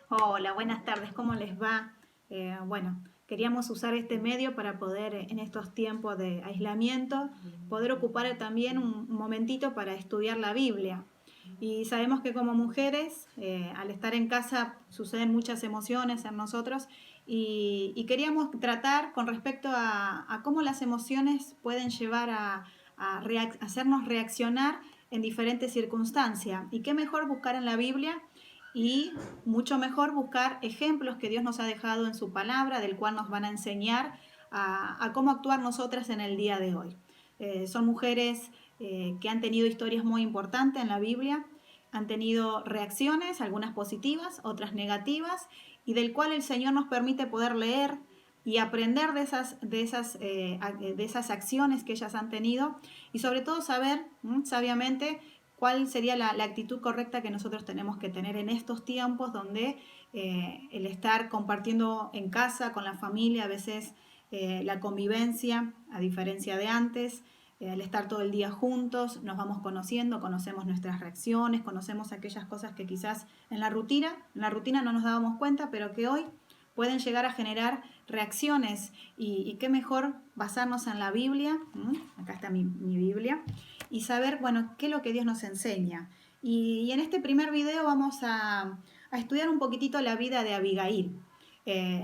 Hola, buenas tardes, ¿cómo les va? Bueno, queríamos usar este medio para poder, en estos tiempos de aislamiento, poder ocupar también un momentito para estudiar la Biblia. Y sabemos que como mujeres, al estar en casa, suceden muchas emociones en nosotros y queríamos tratar con respecto a cómo las emociones pueden llevar a hacernos reaccionar en diferentes circunstancias. Y qué mejor buscar en la Biblia y mucho mejor buscar ejemplos que Dios nos ha dejado en su palabra, del cual nos van a enseñar a cómo actuar nosotras en el día de hoy. Son mujeres que han tenido historias muy importantes en la Biblia, han tenido reacciones, algunas positivas, otras negativas, y del cual el Señor nos permite poder leer y aprender de esas acciones que ellas han tenido y sobre todo saber sabiamente cuál sería la actitud correcta que nosotros tenemos que tener en estos tiempos donde el estar compartiendo en casa con la familia, a veces la convivencia, a diferencia de antes, el estar todo el día juntos, nos vamos conociendo, conocemos nuestras reacciones, conocemos aquellas cosas que quizás en la rutina no nos dábamos cuenta, pero que hoy pueden llegar a generar reacciones y qué mejor basarnos en la Biblia, acá está mi Biblia, y saber, bueno, qué es lo que Dios nos enseña. Y en este primer video vamos a estudiar un poquitito la vida de Abigail.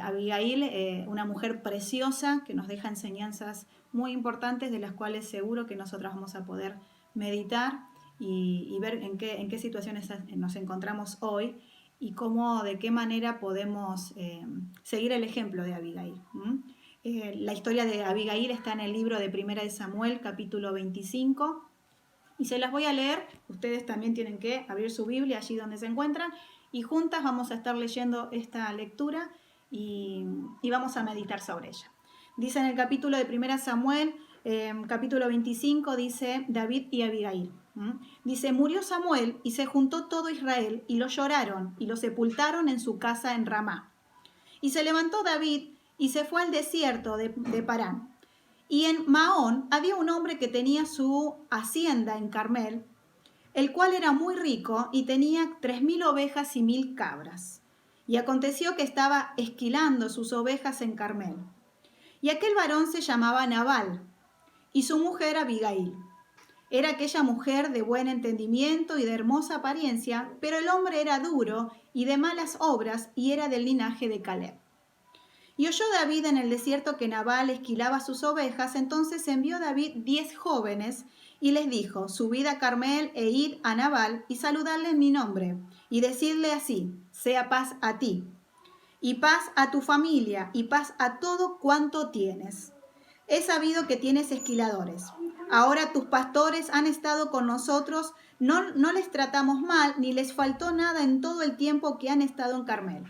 Abigail, una mujer preciosa que nos deja enseñanzas muy importantes de las cuales seguro que nosotros vamos a poder meditar y ver en qué situaciones nos encontramos hoy y cómo, de qué manera podemos seguir el ejemplo de Abigail. La historia de Abigail está en el libro de Primera de Samuel, capítulo 25, y se las voy a leer. Ustedes también tienen que abrir su Biblia allí donde se encuentran y juntas vamos a estar leyendo esta lectura y vamos a meditar sobre ella. Dice en el capítulo de 1 Samuel, capítulo 25, dice David y Abigail. Dice, murió Samuel y se juntó todo Israel y lo lloraron y lo sepultaron en su casa en Ramá. Y se levantó David y se fue al desierto de Parán. Y en Maón había un hombre que tenía su hacienda en Carmel, el cual era muy rico y tenía 3000 ovejas y 1000 cabras. Y aconteció que estaba esquilando sus ovejas en Carmel. Y aquel varón se llamaba Nabal, y su mujer Abigail. Era aquella mujer de buen entendimiento y de hermosa apariencia, pero el hombre era duro y de malas obras, y era del linaje de Caleb. Y oyó David en el desierto que Nabal esquilaba sus ovejas, entonces envió David 10 jóvenes y les dijo, subid a Carmel e id a Nabal y saludadle en mi nombre, y decidle así, sea paz a ti, y paz a tu familia, y paz a todo cuanto tienes. He sabido que tienes esquiladores. Ahora tus pastores han estado con nosotros, no les tratamos mal, ni les faltó nada en todo el tiempo que han estado en Carmel.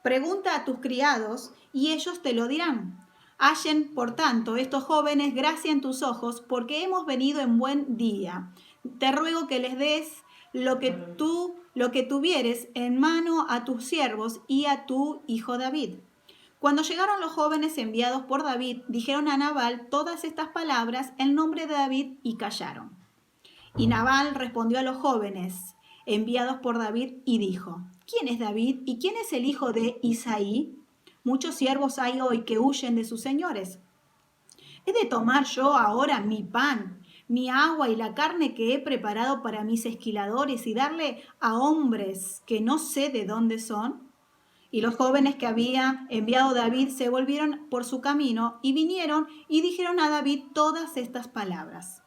Pregunta a tus criados y ellos te lo dirán. Hallen, por tanto, estos jóvenes gracia en tus ojos, porque hemos venido en buen día. Te ruego que les des lo que tuvieres en mano a tus siervos y a tu hijo David. Cuando llegaron los jóvenes enviados por David, dijeron a Nabal todas estas palabras en nombre de David y callaron. Y Nabal respondió a los jóvenes enviados por David y dijo, ¿quién es David y quién es el hijo de Isaí? Muchos siervos hay hoy que huyen de sus señores. ¿He de tomar yo ahora mi pan, mi agua y la carne que he preparado para mis esquiladores y darle a hombres que no sé de dónde son? Y los jóvenes que había enviado David se volvieron por su camino y vinieron y dijeron a David todas estas palabras.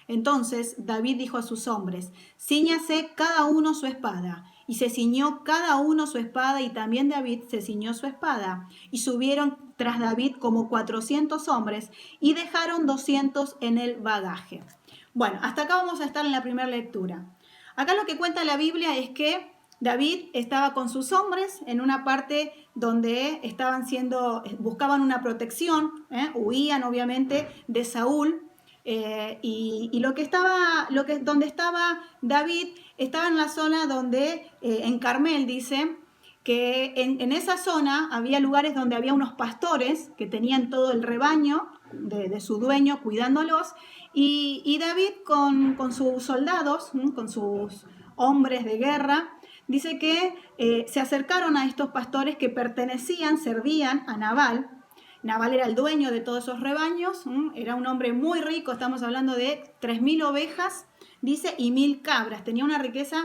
Entonces David dijo a sus hombres, cíñase cada uno su espada. Y se ciñó cada uno su espada y también David se ciñó su espada. Y subieron tras David como 400 hombres y dejaron 200 en el bagaje. Bueno, hasta acá vamos a estar en la primera lectura. Acá lo que cuenta la Biblia es que David estaba con sus hombres en una parte donde buscaban una protección, huían obviamente de Saúl. Donde estaba David, estaba en la zona donde, en Carmel dice, que en esa zona había lugares donde había unos pastores que tenían todo el rebaño de su dueño cuidándolos, y David con sus soldados, con sus hombres de guerra, dice que se acercaron a estos pastores que servían a Nabal. Nabal era el dueño de todos esos rebaños, era un hombre muy rico, estamos hablando de 3.000 ovejas, dice, y 1.000 cabras. Tenía una riqueza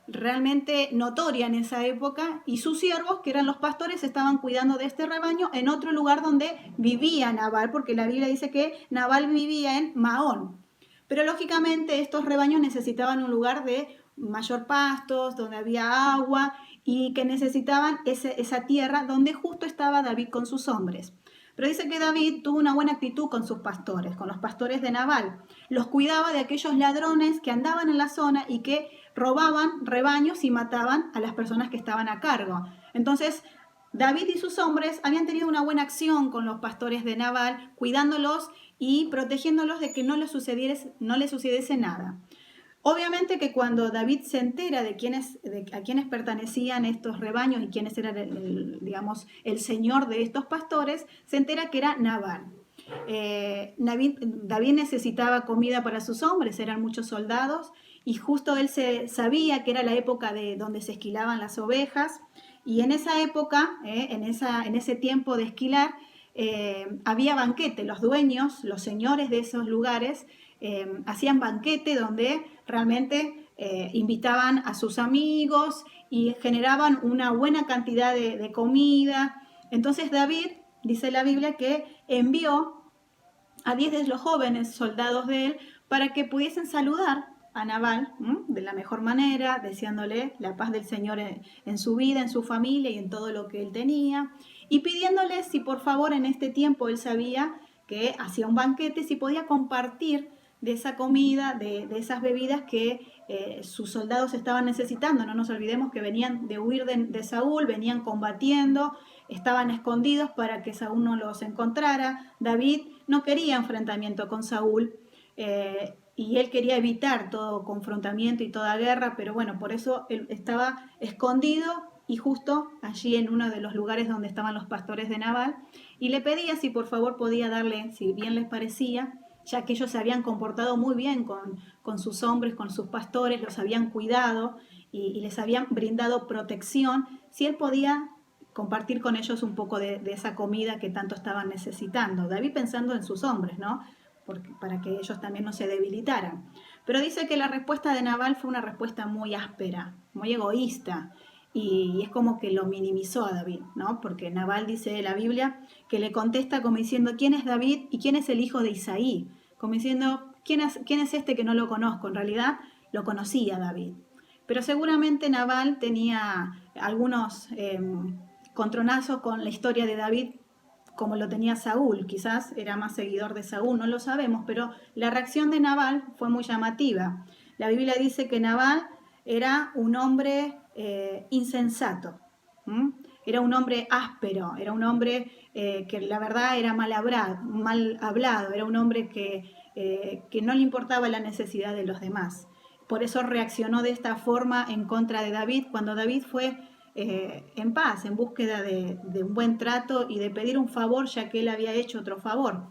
realmente notoria en esa época, y sus siervos, que eran los pastores, estaban cuidando de este rebaño en otro lugar donde vivía Nabal, porque la Biblia dice que Nabal vivía en Maón. Pero lógicamente estos rebaños necesitaban un lugar de mayor pastos, donde había agua, y que necesitaban esa tierra donde justo estaba David con sus hombres. Pero dice que David tuvo una buena actitud con sus pastores, con los pastores de Nabal. Los cuidaba de aquellos ladrones que andaban en la zona y que robaban rebaños y mataban a las personas que estaban a cargo. Entonces, David y sus hombres habían tenido una buena acción con los pastores de Nabal, cuidándolos y protegiéndolos de que no les sucediese nada. Obviamente que cuando David se entera de a quiénes pertenecían estos rebaños y quiénes eran el señor de estos pastores, se entera que era Nabal. David necesitaba comida para sus hombres, eran muchos soldados, y justo él sabía que era la época de donde se esquilaban las ovejas, y en esa época, en ese tiempo de esquilar, había banquete. Los dueños, los señores de esos lugares, hacían banquete donde realmente invitaban a sus amigos y generaban una buena cantidad de comida. Entonces David, dice la Biblia, que envió a 10 de los jóvenes soldados de él para que pudiesen saludar a Nabal de la mejor manera, deseándole la paz del Señor en su vida, en su familia y en todo lo que él tenía, y pidiéndole si por favor en este tiempo él sabía que hacía un banquete, si podía compartir de esa comida, de esas bebidas que sus soldados estaban necesitando. No nos olvidemos que venían de huir de Saúl, venían combatiendo, estaban escondidos para que Saúl no los encontrara. David no quería enfrentamiento con Saúl y él quería evitar todo confrontamiento y toda guerra, pero bueno, por eso él estaba escondido y justo allí en uno de los lugares donde estaban los pastores de Nabal, y le pedía si por favor podía darle, si bien les parecía, ya que ellos se habían comportado muy bien con sus hombres, con sus pastores, los habían cuidado y les habían brindado protección, si él podía compartir con ellos un poco de esa comida que tanto estaban necesitando. David pensando en sus hombres, ¿no? Para que ellos también no se debilitaran. Pero dice que la respuesta de Nabal fue una respuesta muy áspera, muy egoísta, y es como que lo minimizó a David, ¿no? Porque Nabal, dice la Biblia, que le contesta como diciendo, ¿quién es David y quién es el hijo de Isaí? Como diciendo, ¿quién es este que no lo conozco? En realidad lo conocía David. Pero seguramente Nabal tenía algunos contronazos con la historia de David, como lo tenía Saúl. Quizás era más seguidor de Saúl, no lo sabemos, pero la reacción de Nabal fue muy llamativa. La Biblia dice que Nabal era un hombre insensato, era un hombre áspero, era un hombre que la verdad era mal hablado, era un hombre que no le importaba la necesidad de los demás. Por eso reaccionó de esta forma en contra de David, cuando David fue en paz, en búsqueda de un buen trato y de pedir un favor, ya que él había hecho otro favor.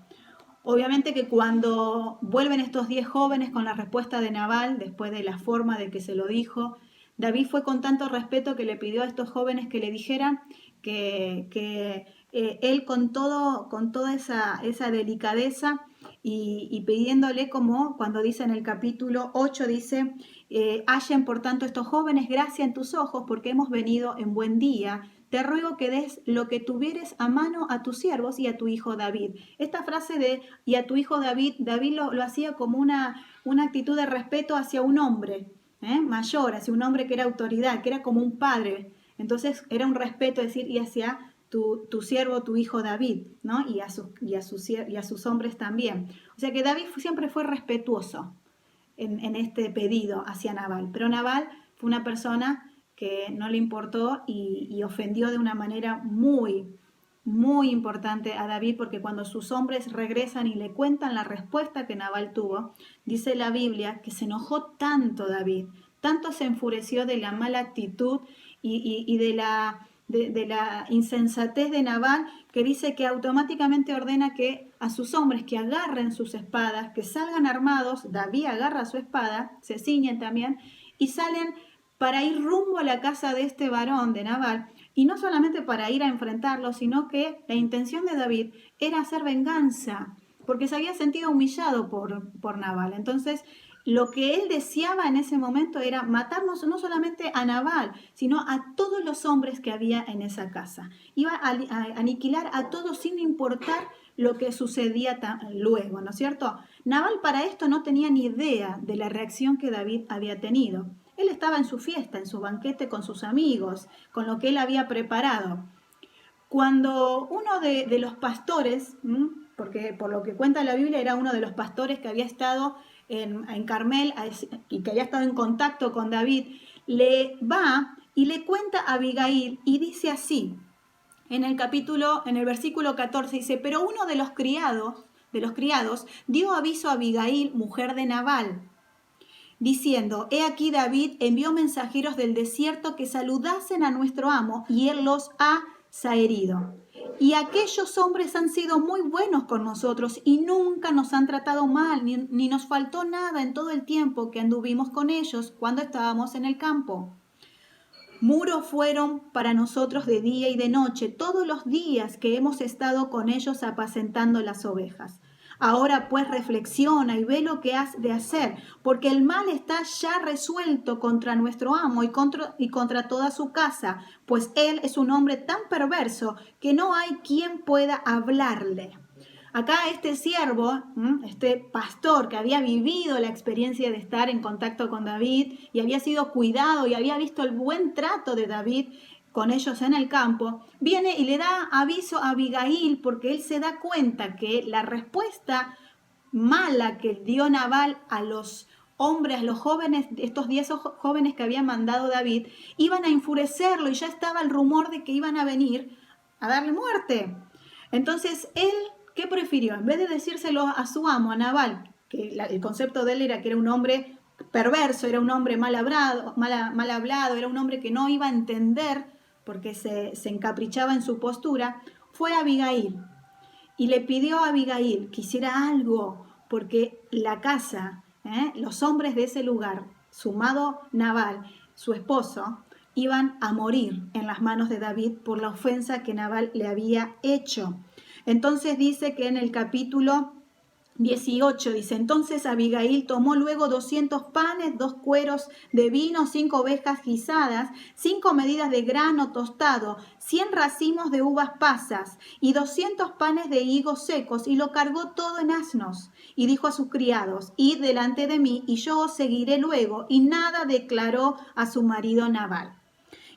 Obviamente que cuando vuelven estos 10 jóvenes con la respuesta de Nabal, después de la forma de que se lo dijo, David fue con tanto respeto que le pidió a estos jóvenes que le dijeran que él con toda esa delicadeza y pidiéndole, como cuando dice en el capítulo 8, dice, hallen por tanto estos jóvenes gracia en tus ojos porque hemos venido en buen día. Te ruego que des lo que tuvieres a mano a tus siervos y a tu hijo David. Esta frase de y a tu hijo David, David lo hacía como una actitud de respeto hacia un hombre mayor, hacia un hombre que era autoridad, que era como un padre. Entonces era un respeto decir y hacia tu siervo, tu hijo David, ¿no? Y a sus hombres también. O sea que David siempre fue respetuoso en este pedido hacia Nabal. Pero Nabal fue una persona que no le importó y ofendió de una manera muy, muy importante a David, porque cuando sus hombres regresan y le cuentan la respuesta que Nabal tuvo, dice la Biblia que se enojó tanto David, tanto se enfureció de la mala actitud y de la insensatez de Nabal, que dice que automáticamente ordena que a sus hombres que agarren sus espadas, que salgan armados. David agarra su espada, se ciñen también y salen para ir rumbo a la casa de este varón, de Nabal, y no solamente para ir a enfrentarlo, sino que la intención de David era hacer venganza, porque se había sentido humillado por Nabal. Entonces, lo que él deseaba en ese momento era matarnos no solamente a Nabal, sino a todos los hombres que había en esa casa. Iba a aniquilar a todos sin importar lo que sucedía luego, ¿no es cierto? Nabal para esto no tenía ni idea de la reacción que David había tenido. Él estaba en su fiesta, en su banquete con sus amigos, con lo que él había preparado. Cuando uno de los pastores, porque por lo que cuenta la Biblia era uno de los pastores que había estado en Carmel y que había estado en contacto con David, le va y le cuenta a Abigail y dice así, en el versículo 14, dice, pero uno de los criados dio aviso a Abigail, mujer de Nabal, diciendo, he aquí David envió mensajeros del desierto que saludasen a nuestro amo y él los ha zaherido. Y aquellos hombres han sido muy buenos con nosotros y nunca nos han tratado mal, ni nos faltó nada en todo el tiempo que anduvimos con ellos cuando estábamos en el campo. Muro fueron para nosotros de día y de noche, todos los días que hemos estado con ellos apacentando las ovejas. Ahora pues reflexiona y ve lo que has de hacer, porque el mal está ya resuelto contra nuestro amo y contra toda su casa, pues él es un hombre tan perverso que no hay quien pueda hablarle. Acá este siervo, este pastor que había vivido la experiencia de estar en contacto con David y había sido cuidado y había visto el buen trato de David con ellos en el campo, viene y le da aviso a Abigail porque él se da cuenta que la respuesta mala que dio Nabal a los hombres, a los jóvenes, estos 10 jóvenes que había mandado David, iban a enfurecerlo y ya estaba el rumor de que iban a venir a darle muerte. Entonces él, ¿qué prefirió? En vez de decírselo a su amo, a Nabal, que el concepto de él era que era un hombre perverso, era un hombre mal hablado, era un hombre que no iba a entender porque se encaprichaba en su postura, fue a Abigail y le pidió a Abigail que hiciera algo porque la casa, los hombres de ese lugar, sumado Nabal, su esposo, iban a morir en las manos de David por la ofensa que Nabal le había hecho. Entonces dice que en el capítulo 18 dice, entonces Abigail tomó luego 200 panes, 2 cueros de vino, 5 ovejas guisadas, 5 medidas de grano tostado, 100 racimos de uvas pasas y 200 panes de higos secos, y lo cargó todo en asnos. Y dijo a sus criados, id delante de mí, y yo os seguiré luego. Y nada declaró a su marido Nabal.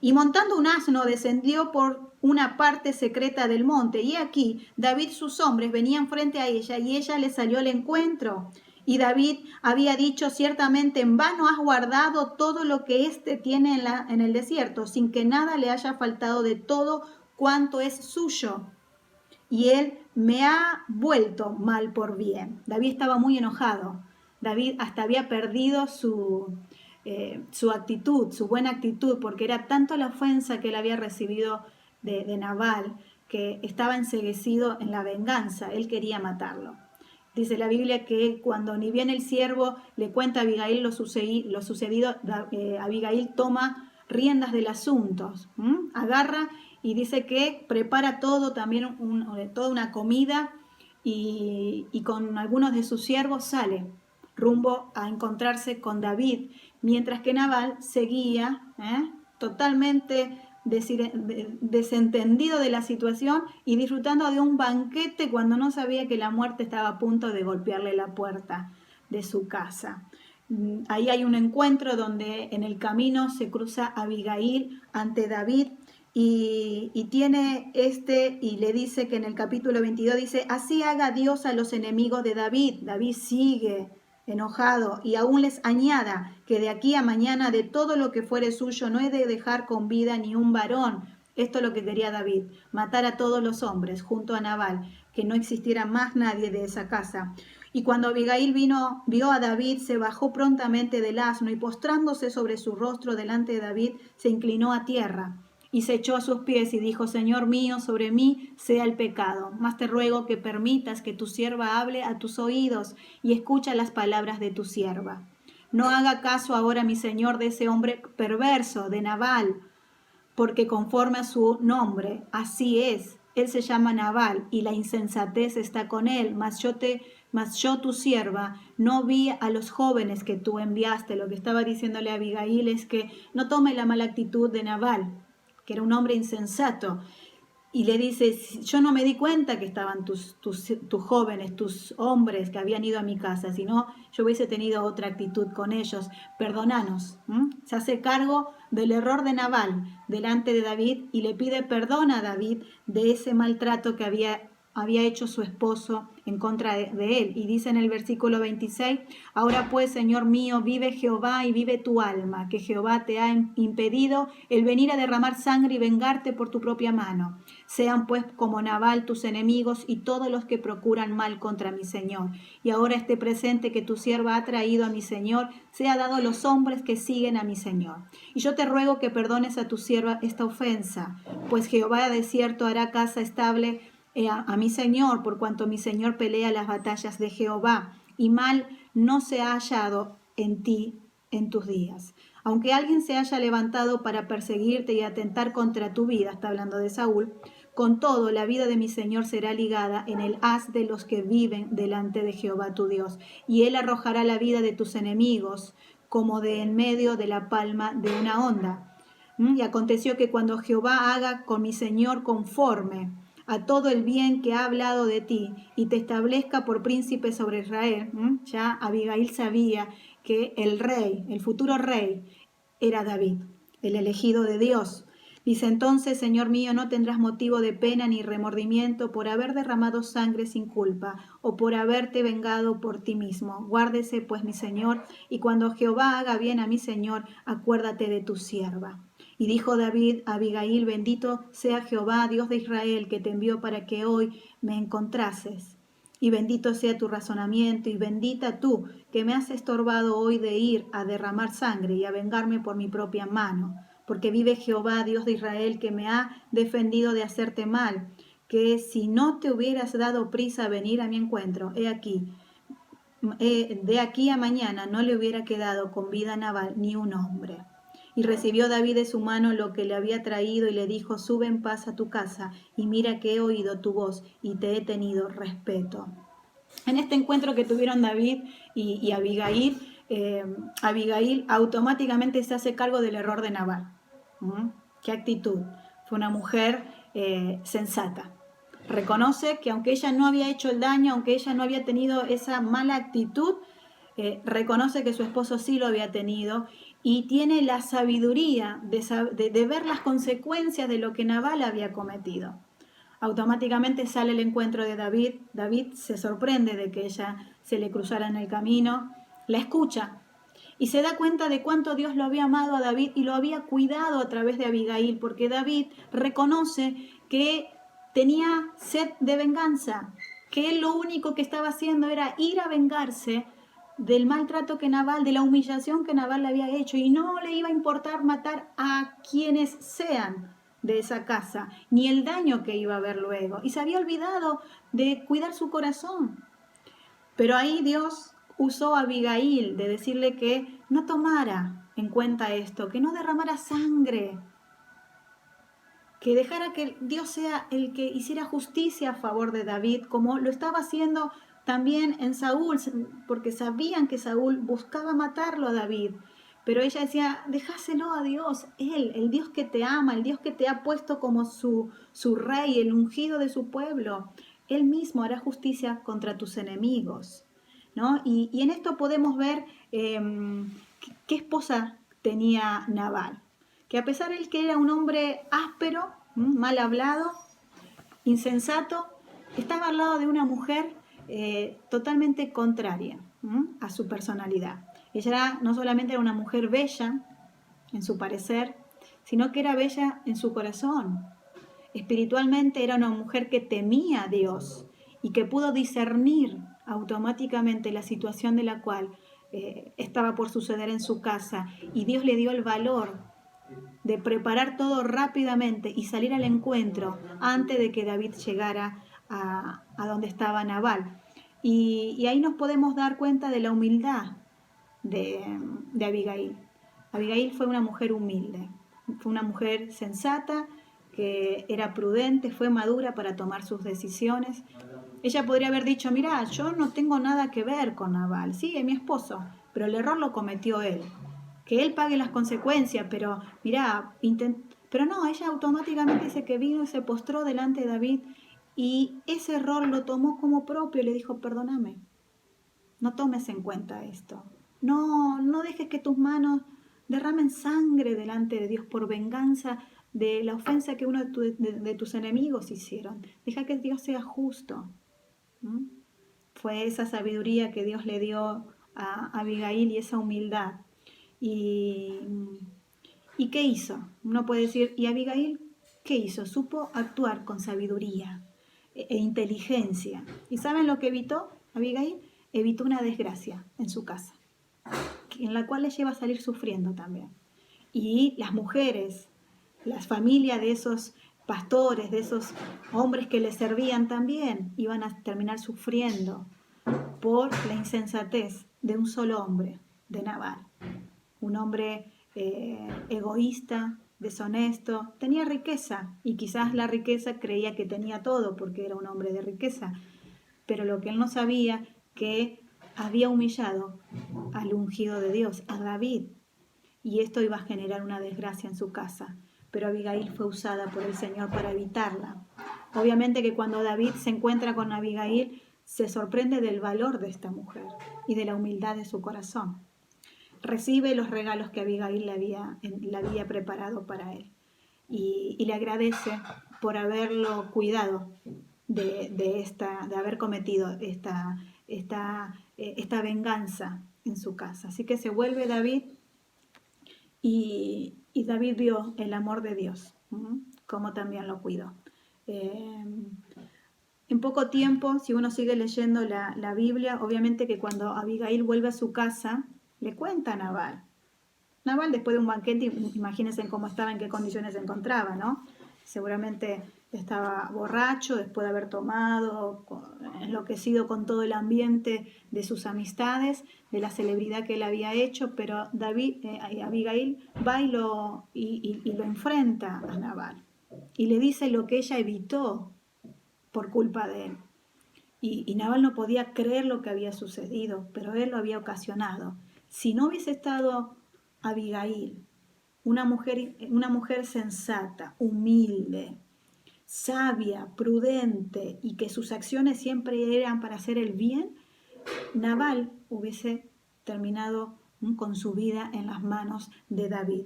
Y montando un asno descendió por una parte secreta del monte, y aquí David y sus hombres venían frente a ella, y ella le salió al encuentro. Y David había dicho, ciertamente en vano has guardado todo lo que éste tiene en el desierto, sin que nada le haya faltado de todo cuanto es suyo. Y él me ha vuelto mal por bien. David estaba muy enojado. David hasta había perdido su actitud, su buena actitud, porque era tanto la ofensa que él había recibido de Nabal, que estaba enceguecido en la venganza, él quería matarlo. Dice la Biblia que cuando ni bien el siervo le cuenta a Abigail lo sucedido, Abigail toma riendas del asunto, agarra y dice que prepara todo, también toda una comida, y con algunos de sus siervos sale rumbo a encontrarse con David, mientras que Nabal seguía totalmente desentendido de la situación y disfrutando de un banquete cuando no sabía que la muerte estaba a punto de golpearle la puerta de su casa. Ahí hay un encuentro donde en el camino se cruza Abigail ante David y tiene y le dice que en el capítulo 22 dice, así haga Dios a los enemigos de David. David sigue enojado y aún les añada que de aquí a mañana de todo lo que fuere suyo no he de dejar con vida ni un varón. Esto es lo que quería David, matar a todos los hombres junto a Nabal, que no existiera más nadie de esa casa. Y cuando Abigail vio a David, se bajó prontamente del asno y postrándose sobre su rostro delante de David, se inclinó a tierra y se echó a sus pies y dijo, Señor mío, sobre mí sea el pecado, mas te ruego que permitas que tu sierva hable a tus oídos y escucha las palabras de tu sierva. no haga caso ahora mi señor de ese hombre perverso, de Nabal, porque conforme a su nombre, así es. Él se llama Nabal y la insensatez está con él, mas yo tu sierva no vi a los jóvenes que tú enviaste. Lo que estaba diciéndole a Abigail es que no tome la mala actitud de Nabal, que era un hombre insensato. Y le dice, yo no me di cuenta que estaban tus jóvenes, tus hombres que habían ido a mi casa, sino yo hubiese tenido otra actitud con ellos. Perdónanos. Se hace cargo del error de Nabal delante de David y le pide perdón a David de ese maltrato que había hecho su esposo en contra de él. Y dice en el versículo 26, ahora pues, Señor mío, vive Jehová y vive tu alma, que Jehová te ha impedido el venir a derramar sangre y vengarte por tu propia mano. Sean pues como Nabal tus enemigos y todos los que procuran mal contra mi Señor. Y ahora este presente que tu sierva ha traído a mi Señor, sea dado a los hombres que siguen a mi Señor. Y yo te ruego que perdones a tu sierva esta ofensa, pues Jehová de cierto hará casa estable a mi Señor, por cuanto mi Señor pelea las batallas de Jehová, y mal no se ha hallado en ti en tus días. Aunque alguien se haya levantado para perseguirte y atentar contra tu vida, está hablando de Saúl, con todo la vida de mi Señor será ligada en el haz de los que viven delante de Jehová tu Dios, y él arrojará la vida de tus enemigos como de en medio de la palma de una onda. Y aconteció que cuando Jehová haga con mi Señor conforme a todo el bien que ha hablado de ti y te establezca por príncipe sobre Israel, ya Abigail sabía que el rey, el futuro rey, era David, el elegido de Dios. Dice entonces, Señor mío, no tendrás motivo de pena ni remordimiento por haber derramado sangre sin culpa o por haberte vengado por ti mismo. Guárdese pues mi Señor, y cuando Jehová haga bien a mi Señor, acuérdate de tu sierva. Y dijo David a Abigail, bendito sea Jehová, Dios de Israel, que te envió para que hoy me encontrases. Y bendito sea tu razonamiento, y bendita tú, que me has estorbado hoy de ir a derramar sangre y a vengarme por mi propia mano. Porque vive Jehová, Dios de Israel, que me ha defendido de hacerte mal, que si no te hubieras dado prisa a venir a mi encuentro, he aquí, de aquí a mañana no le hubiera quedado con vida a Nabal ni un hombre. Y recibió David de su mano lo que le había traído y le dijo, sube en paz a tu casa y mira que he oído tu voz y te he tenido respeto. En este encuentro que tuvieron David y Abigail, Abigail automáticamente se hace cargo del error de Nabal. ¿Qué actitud? Fue una mujer sensata. Reconoce que aunque ella no había hecho el daño, aunque ella no había tenido esa mala actitud, reconoce que su esposo sí lo había tenido y tiene la sabiduría de ver las consecuencias de lo que Nabal había cometido. Automáticamente sale el encuentro de David. David se sorprende de que ella se le cruzara en el camino, la escucha y se da cuenta de cuánto Dios lo había amado a David y lo había cuidado a través de Abigail, porque David reconoce que tenía sed de venganza, que él lo único que estaba haciendo era ir a vengarse del maltrato que Nabal, de la humillación que Nabal le había hecho, y no le iba a importar matar a quienes sean de esa casa, ni el daño que iba a haber luego, y se había olvidado de cuidar su corazón. Pero ahí Dios usó a Abigail de decirle que no tomara en cuenta esto, que no derramara sangre, que dejara que Dios sea el que hiciera justicia a favor de David, como lo estaba haciendo también en Saúl, porque sabían que Saúl buscaba matarlo a David. Pero ella decía, dejáselo a Dios, Él, el Dios que te ama, el Dios que te ha puesto como su rey, el ungido de su pueblo. Él mismo hará justicia contra tus enemigos, ¿no? Y en esto podemos ver qué esposa tenía Nabal, que a pesar de que era un hombre áspero, mal hablado, insensato, estaba al lado de una mujer totalmente contraria a su personalidad. Ella no solamente era una mujer bella en su parecer, sino que era bella en su corazón. Espiritualmente era una mujer que temía a Dios y que pudo discernir automáticamente la situación de la cual estaba por suceder en su casa, y Dios le dio el valor de preparar todo rápidamente y salir al encuentro antes de que David llegara a donde estaba Nabal. Y ahí nos podemos dar cuenta de la humildad de Abigail. Abigail fue una mujer humilde, fue una mujer sensata, que era prudente, fue madura para tomar sus decisiones. Ella podría haber dicho, mira, yo no tengo nada que ver con Nabal, sí, es mi esposo, pero el error lo cometió él. Que él pague las consecuencias, pero mira, pero no, ella automáticamente dice que vino y se postró delante de David y ese error lo tomó como propio y le dijo, perdóname, no tomes en cuenta esto. No dejes que tus manos derramen sangre delante de Dios por venganza de la ofensa que uno de tus enemigos hicieron. Deja que Dios sea justo. ¿Mm? Fue esa sabiduría que Dios le dio a Abigail y esa humildad. ¿Y qué hizo? Uno puede decir, ¿y Abigail qué hizo? Supo actuar con sabiduría e inteligencia. ¿Y saben lo que evitó Abigail? Evitó una desgracia en su casa, en la cual le lleva a salir sufriendo también. Y las mujeres, las familias de esos pastores, de esos hombres que le servían también, iban a terminar sufriendo por la insensatez de un solo hombre, de Nabal. Un hombre egoísta, deshonesto, tenía riqueza y quizás la riqueza creía que tenía todo porque era un hombre de riqueza, pero lo que él no sabía que había humillado al ungido de Dios, a David, y esto iba a generar una desgracia en su casa, pero Abigail fue usada por el Señor para evitarla. Obviamente que cuando David se encuentra con Abigail, se sorprende del valor de esta mujer y de la humildad de su corazón. Recibe los regalos que Abigail le había preparado para él y le agradece por haberlo cuidado de haber cometido esta venganza en su casa. Así que se vuelve David y David vio el amor de Dios, como también lo cuidó. En poco tiempo, si uno sigue leyendo la Biblia, obviamente que cuando Abigail vuelve a su casa, le cuenta a Nabal. Nabal, después de un banquete, imagínense cómo estaba, en qué condiciones se encontraba, ¿no? Seguramente estaba borracho después de haber tomado, enloquecido con todo el ambiente de sus amistades, de la celebridad que él había hecho, pero Abigail va y lo enfrenta a Nabal y le dice lo que ella evitó por culpa de él. Y Nabal no podía creer lo que había sucedido, pero él lo había ocasionado. Si no hubiese estado Abigail, una mujer sensata, humilde, sabia, prudente y que sus acciones siempre eran para hacer el bien, Nabal hubiese terminado con su vida en las manos de David.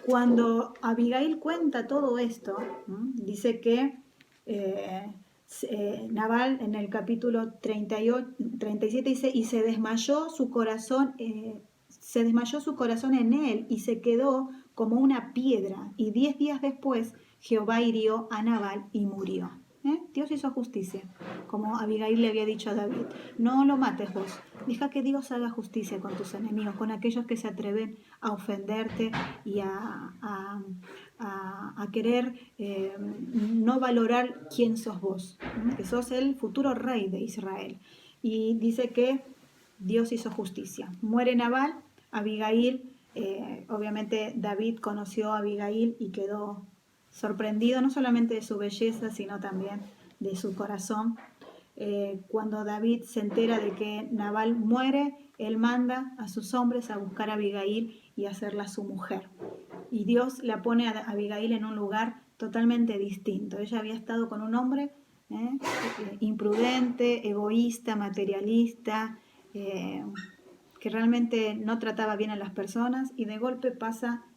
Cuando Abigail cuenta todo esto, dice que Nabal en el capítulo 37 dice, y se desmayó su corazón en él y se quedó como una piedra. Y 10 días después Jehová hirió a Nabal y murió. Dios hizo justicia, como Abigail le había dicho a David. No lo mates vos, deja que Dios haga justicia con tus enemigos, con aquellos que se atreven a ofenderte y a querer no valorar quién sos vos, que sos el futuro rey de Israel. Y dice que Dios hizo justicia. Muere Nabal, Abigail, obviamente David conoció a Abigail y quedó sorprendido no solamente de su belleza, sino también de su corazón. Cuando David se entera de que Nabal muere, él manda a sus hombres a buscar a Abigail y hacerla su mujer. Y Dios la pone a Abigail en un lugar totalmente distinto. Ella había estado con un hombre imprudente, egoísta, materialista, que realmente no trataba bien a las personas, y de golpe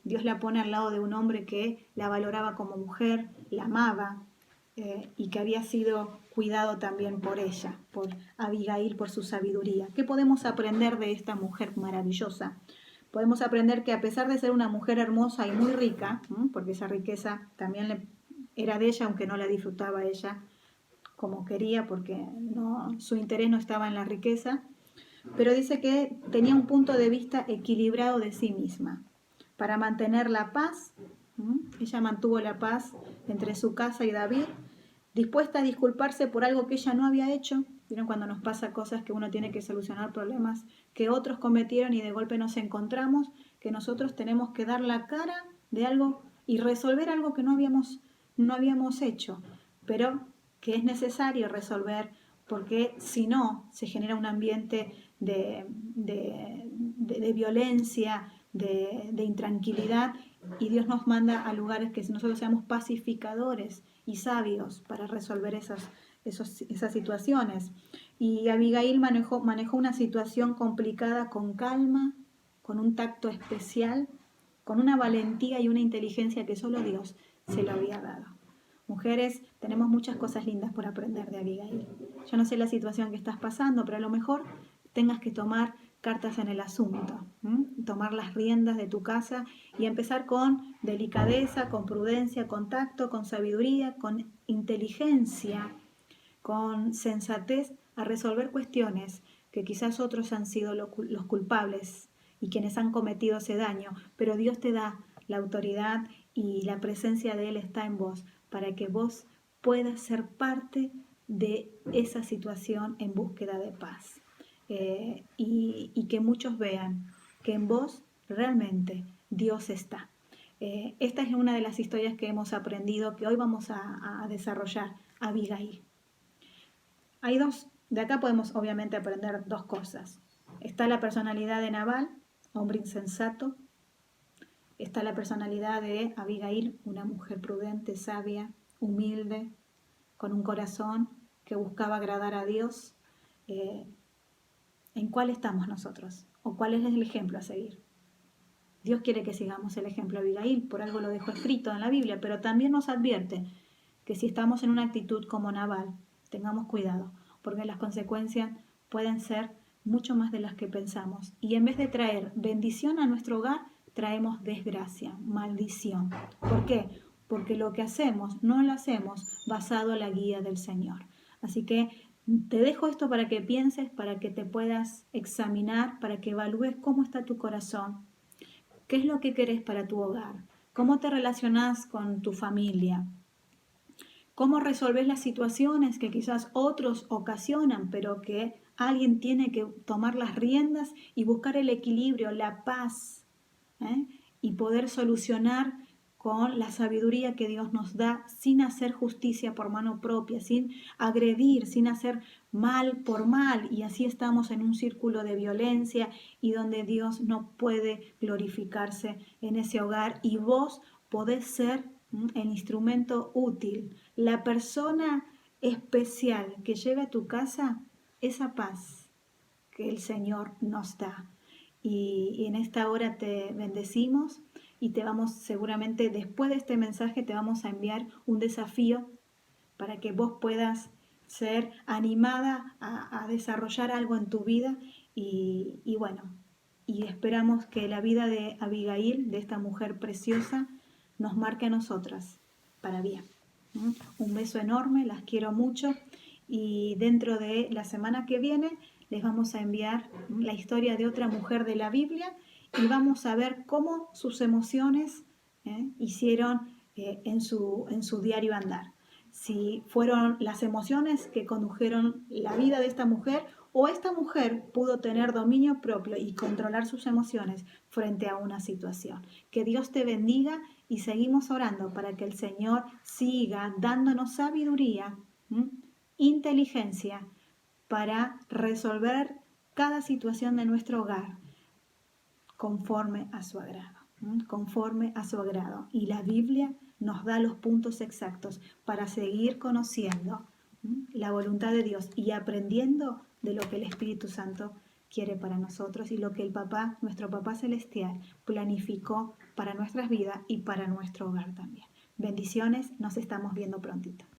Dios la pone al lado de un hombre que la valoraba como mujer, la amaba, y que había sido cuidado también por ella, por Abigail, por su sabiduría. ¿Qué podemos aprender de esta mujer maravillosa? Podemos aprender que a pesar de ser una mujer hermosa y muy rica, porque esa riqueza también era de ella, aunque no la disfrutaba ella como quería, porque su interés no estaba en la riqueza, pero dice que tenía un punto de vista equilibrado de sí misma. Para mantener la paz, ella mantuvo la paz entre su casa y David, dispuesta a disculparse por algo que ella no había hecho, ¿Vieron cuando nos pasa cosas que uno tiene que solucionar problemas que otros cometieron y de golpe nos encontramos que nosotros tenemos que dar la cara de algo y resolver algo que no habíamos hecho, pero que es necesario resolver porque si no se genera un ambiente de violencia, de intranquilidad, y Dios nos manda a lugares que nosotros seamos pacificadores y sabios para resolver esas situaciones. Y Abigail manejó una situación complicada con calma, con un tacto especial, con una valentía y una inteligencia que solo Dios se lo había dado. Mujeres, tenemos muchas cosas lindas por aprender de Abigail. Yo no sé la situación que estás pasando, pero a lo mejor tengas que tomar cartas en el asunto, tomar las riendas de tu casa y empezar con delicadeza, con prudencia, con tacto, con sabiduría, con inteligencia, con sensatez a resolver cuestiones que quizás otros han sido los culpables y quienes han cometido ese daño, pero Dios te da la autoridad y la presencia de Él está en vos para que vos puedas ser parte de esa situación en búsqueda de paz. Y que muchos vean que en vos realmente Dios está. Esta es una de las historias que hemos aprendido que hoy vamos a desarrollar, Abigail. Hay dos, de acá podemos obviamente aprender dos cosas. Está la personalidad de Nabal, hombre insensato. Está la personalidad de Abigail, una mujer prudente, sabia, humilde, con un corazón que buscaba agradar a Dios. ¿En cuál estamos nosotros? ¿O cuál es el ejemplo a seguir? Dios quiere que sigamos el ejemplo de Abigail, por algo lo dejó escrito en la Biblia, pero también nos advierte que si estamos en una actitud como Nabal, tengamos cuidado, porque las consecuencias pueden ser mucho más de las que pensamos. Y en vez de traer bendición a nuestro hogar, traemos desgracia, maldición. ¿Por qué? Porque lo que hacemos no lo hacemos basado en la guía del Señor. Así que te dejo esto para que pienses, para que te puedas examinar, para que evalúes cómo está tu corazón, qué es lo que querés para tu hogar, cómo te relacionás con tu familia, cómo resolvés las situaciones que quizás otros ocasionan, pero que alguien tiene que tomar las riendas y buscar el equilibrio, la paz, y poder solucionar con la sabiduría que Dios nos da, sin hacer justicia por mano propia, sin agredir, sin hacer mal por mal, y así estamos en un círculo de violencia y donde Dios no puede glorificarse en ese hogar, y vos podés ser el instrumento útil, la persona especial que lleve a tu casa esa paz que el Señor nos da. Y en esta hora te bendecimos y te vamos, seguramente después de este mensaje, te vamos a enviar un desafío para que vos puedas ser animada a desarrollar algo en tu vida y bueno, y esperamos que la vida de Abigail, de esta mujer preciosa, nos marque a nosotras para bien. Un beso enorme, las quiero mucho y dentro de la semana que viene les vamos a enviar la historia de otra mujer de la Biblia y vamos a ver cómo sus emociones hicieron en su diario andar. Si fueron las emociones que condujeron la vida de esta mujer o esta mujer pudo tener dominio propio y controlar sus emociones frente a una situación. Que Dios te bendiga y seguimos orando para que el Señor siga dándonos sabiduría, inteligencia para resolver cada situación de nuestro hogar conforme a su agrado, conforme a su agrado. Y la Biblia nos da los puntos exactos para seguir conociendo la voluntad de Dios y aprendiendo de lo que el Espíritu Santo quiere para nosotros y lo que el Papá, nuestro Papá Celestial, planificó para nuestras vidas y para nuestro hogar también. Bendiciones, nos estamos viendo prontito.